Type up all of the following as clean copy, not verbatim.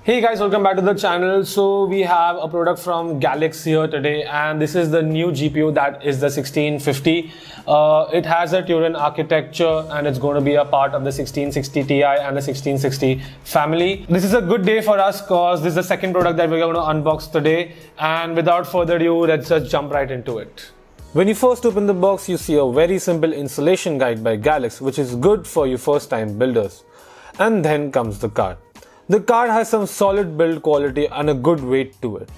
Hey guys, welcome back to the channel. So we have a product from GALAX here today, and this is the new GPU that is the 1650. It has a Turin architecture and it's going to be a part of the 1660 Ti and the 1660 family. This is a good day for us because this is the second product that we're going to unbox today, and without further ado, let's just jump right into it. When you first open the box, you see a very simple installation guide by GALAX, which is good for you first time builders. And then comes the card. The card has some solid build quality and a good weight to it.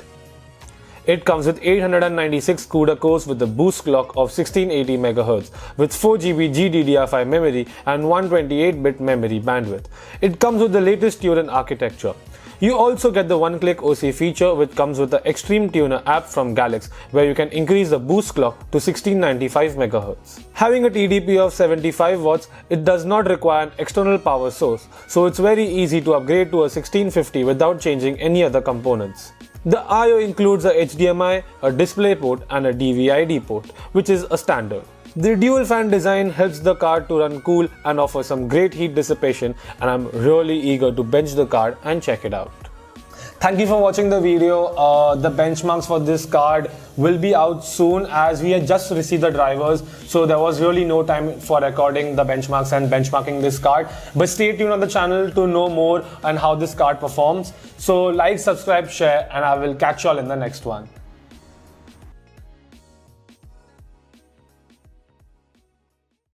It comes with 896 CUDA cores with a boost clock of 1680 MHz with 4GB GDDR5 memory and 128-bit memory bandwidth. It comes with the latest Turin architecture. You also get the one-click OC feature, which comes with the Extreme Tuner app from GALAX, where you can increase the boost clock to 1695 MHz. Having a TDP of 75 watts, it does not require an external power source, so it's very easy to upgrade to a 1650 without changing any other components. The I/O includes a HDMI, a DisplayPort and a DVI-D port, which is a standard. The dual fan design helps the card to run cool and offer some great heat dissipation, and I'm really eager to bench the card and check it out. Thank you for watching the video. The benchmarks for this card will be out soon, as we had just received the drivers, so there was really no time for recording the benchmarks and benchmarking this card. But stay tuned on the channel to know more on how this card performs. So like, subscribe, share, and I will catch you all in the next one.